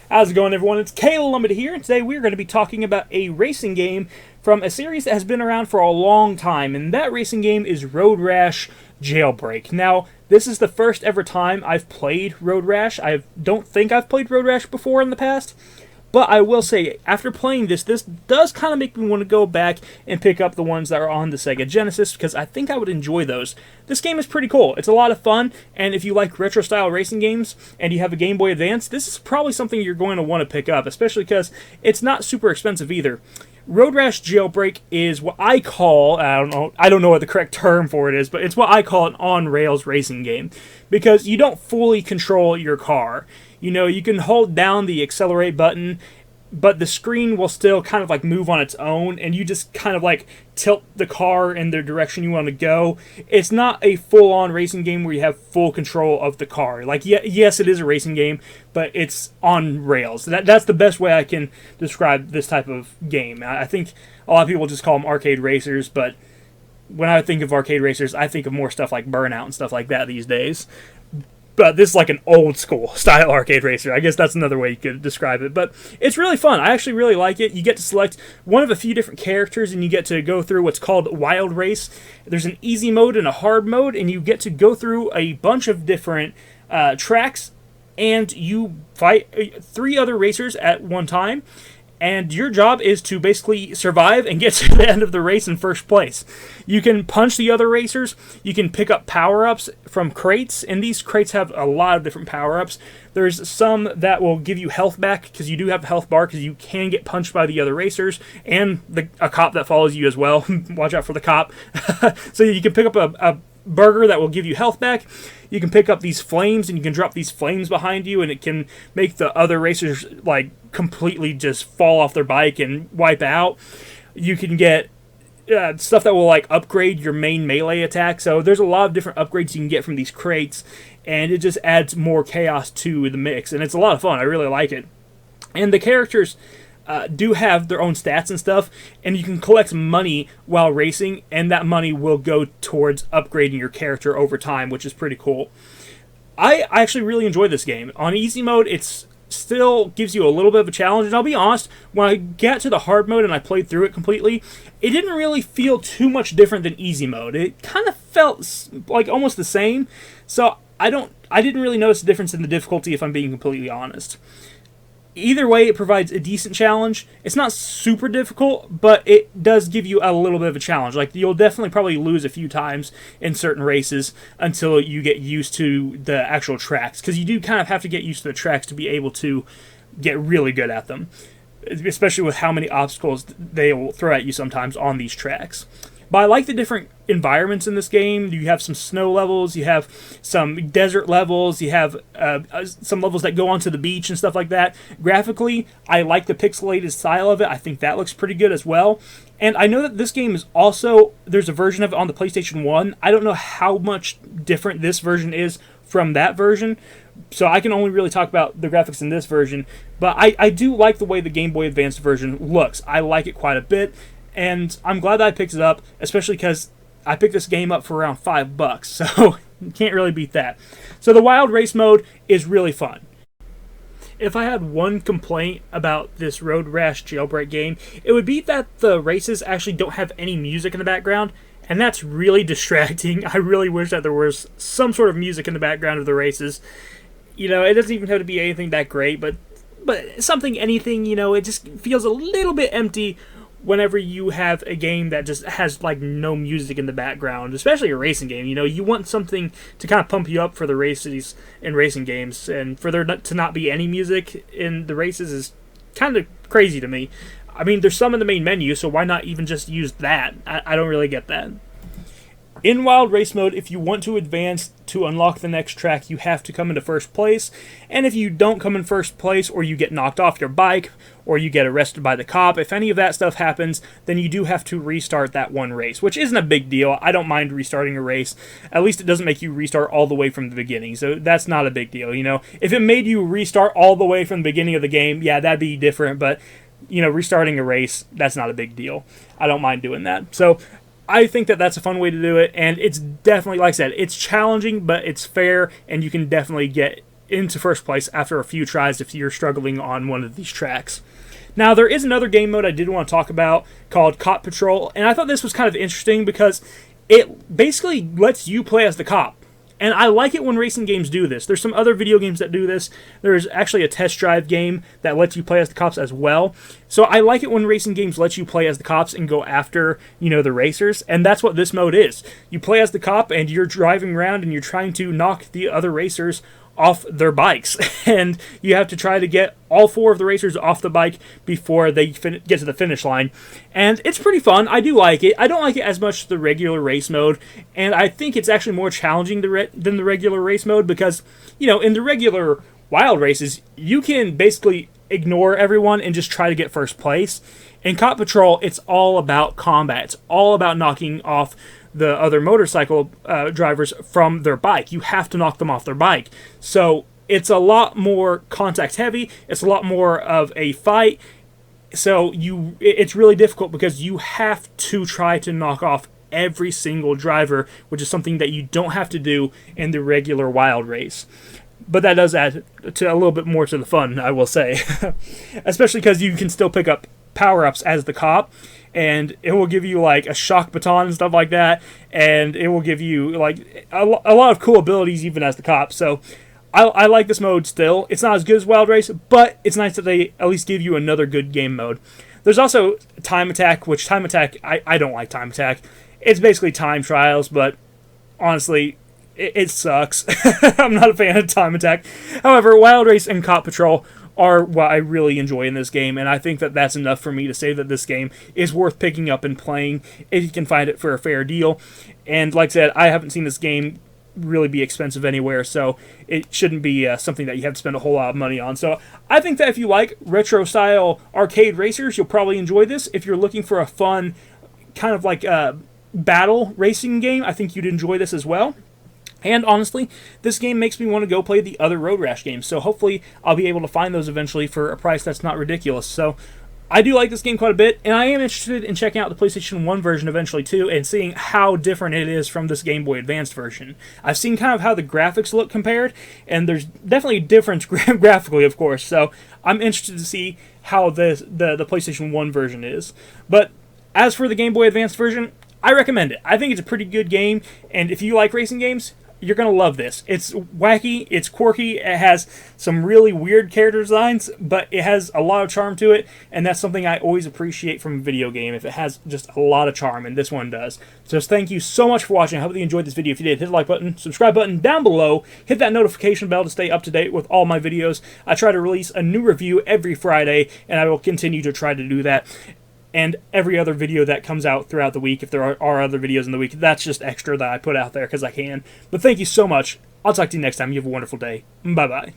How's it going, everyone? It's Caleb here, and today we're going to be talking about a racing game from a series that has been around for a long time, and that racing game is Road Rash Jailbreak. Now, this is the first ever time I've played Road Rash. I don't think I've played Road Rash before in the past, but I will say, after playing this does kind of make me want to go back and pick up the ones that are on the Sega Genesis, because I think I would enjoy those. This game is pretty cool. It's a lot of fun, and if you like retro-style racing games, and you have a Game Boy Advance, this is probably something you're going to want to pick up, especially because it's not super expensive either. Road Rash Jailbreak is what I call, I don't know what the correct term for it is, but it's what I call an on-rails racing game, because you don't fully control your car. You know, you can hold down the accelerate button, but the screen will still kind of like move on its own, and you just kind of like tilt the car in the direction you want to go. It's not a full-on racing game where you have full control of the car. Like, yes, it is a racing game, but it's on rails. That's the best way I can describe this type of game. I think a lot of people just call them arcade racers, but when I think of arcade racers, I think of more stuff like Burnout and stuff like that these days. But this is like an old school style arcade racer. I guess that's another way you could describe it. But it's really fun. I actually really like it. You get to select one of a few different characters, and you get to go through what's called Wild Race. There's an easy mode and a hard mode, and you get to go through a bunch of different tracks, and you fight 3 other racers at one time. And your job is to basically survive and get to the end of the race in first place. You can punch the other racers. You can pick up power-ups from crates, and these crates have a lot of different power-ups. There's some that will give you health back, because you do have a health bar, because you can get punched by the other racers, and a cop that follows you as well. Watch out for the cop. So you can pick up a burger that will give you health back. You can pick up these flames, and you can drop these flames behind you, and it can make the other racers like completely just fall off their bike and wipe out. You can get stuff that will like upgrade your main melee attack. So there's a lot of different upgrades you can get from these crates, and it just adds more chaos to the mix, and it's a lot of fun. I really like it. And the characters do have their own stats and stuff, and you can collect money while racing, and that money will go towards upgrading your character over time, which is pretty cool. I actually really enjoy this game. On easy mode, it's still gives you a little bit of a challenge, and I'll be honest, when I got to the hard mode and I played through it completely, it didn't really feel too much different than easy mode. It kind of felt like almost the same, so I didn't really notice the difference in the difficulty, if I'm being completely honest. Either way, it provides a decent challenge. It's not super difficult, but it does give you a little bit of a challenge. Like, you'll definitely probably lose a few times in certain races until you get used to the actual tracks, because you do kind of have to get used to the tracks to be able to get really good at them, especially with how many obstacles they will throw at you sometimes on these tracks. But I like the different environments in this game. You have some snow levels, you have some desert levels, you have some levels that go onto the beach and stuff like that. Graphically, I like the pixelated style of it. I think that looks pretty good as well. And I know that this game is also, there's a version of it on the PlayStation 1. I don't know how much different this version is from that version, so I can only really talk about the graphics in this version. But I do like the way the Game Boy Advance version looks. I like it quite a bit. And I'm glad that I picked it up, especially because I picked this game up for around $5, so you can't really beat that. So the Wild Race mode is really fun. If I had one complaint about this Road Rash Jailbreak game, it would be that the races actually don't have any music in the background, and that's really distracting. I really wish that there was some sort of music in the background of the races. You know, it doesn't even have to be anything that great, but something, anything, you know, it just feels a little bit empty whenever you have a game that just has like no music in the background, especially a racing game. You know, you want something to kind of pump you up for the races in racing games, and for there to not be any music in the races is kind of crazy to me. I mean, there's some in the main menu, so why not even just use that? I don't really get that. In Wild Race mode, if you want to advance to unlock the next track, you have to come into first place. And if you don't come in first place, or you get knocked off your bike, or you get arrested by the cop, if any of that stuff happens, then you do have to restart that one race, which isn't a big deal. I don't mind restarting a race. At least it doesn't make you restart all the way from the beginning, so that's not a big deal, you know. If it made you restart all the way from the beginning of the game, yeah, that'd be different, but, you know, restarting a race, that's not a big deal. I don't mind doing that. So I think that that's a fun way to do it, and it's definitely, like I said, it's challenging, but it's fair, and you can definitely get into first place after a few tries if you're struggling on one of these tracks. Now, there is another game mode I did want to talk about called Cop Patrol, and I thought this was kind of interesting because it basically lets you play as the cop. And I like it when racing games do this. There's some other video games that do this. There's actually a test drive game that lets you play as the cops as well. So I like it when racing games let you play as the cops and go after, the racers. And that's what this mode is. You play as the cop and you're driving around and you're trying to knock the other racers off their bikes, and you have to try to get all 4 of the racers off the bike before they get to the finish line. And it's pretty fun. I do like it. I don't like it as much as the regular race mode, and I think it's actually more challenging than the regular race mode because, in the regular wild races, you can basically ignore everyone and just try to get first place. In Cop Patrol, it's all about combat. It's all about knocking off the other motorcycle drivers from their bike. You have to knock them off their bike. So it's a lot more contact heavy. It's a lot more of a fight. So it's really difficult because you have to try to knock off every single driver, which is something that you don't have to do in the regular wild race. But that does add to a little bit more to the fun, I will say. Especially because you can still pick up power-ups as the cop, and it will give you like a shock baton and stuff like that, and it will give you like a lot of cool abilities even as the cop. So I like this mode still. It's not as good as Wild Race, but it's nice that they at least give you another good game mode. There's also Time Attack, which Time Attack, I don't like Time Attack. It's basically time trials, but honestly, it sucks. I'm not a fan of Time Attack. However, Wild Race and Cop Patrol are what I really enjoy in this game, and I think that that's enough for me to say that this game is worth picking up and playing if you can find it for a fair deal. And like I said, I haven't seen this game really be expensive anywhere, so it shouldn't be something that you have to spend a whole lot of money on. So I think that if you like retro-style arcade racers, you'll probably enjoy this. If you're looking for a fun, kind of like battle racing game, I think you'd enjoy this as well. And honestly, this game makes me want to go play the other Road Rash games, so hopefully I'll be able to find those eventually for a price that's not ridiculous. So I do like this game quite a bit, and I am interested in checking out the PlayStation 1 version eventually too, and seeing how different it is from this Game Boy Advanced version. I've seen kind of how the graphics look compared, and there's definitely a difference graphically, of course, so I'm interested to see how the PlayStation 1 version is. But as for the Game Boy Advanced version, I recommend it. I think it's a pretty good game, and if you like racing games, you're going to love this. It's wacky, it's quirky, it has some really weird character designs, but it has a lot of charm to it, and that's something I always appreciate from a video game, if it has just a lot of charm, and this one does. So thank you so much for watching. I hope you enjoyed this video. If you did, hit the like button, subscribe button down below, hit that notification bell to stay up to date with all my videos. I try to release a new review every Friday, and I will continue to try to do that. And every other video that comes out throughout the week, if there are other videos in the week, that's just extra that I put out there because I can. But thank you so much. I'll talk to you next time. You have a wonderful day. Bye-bye.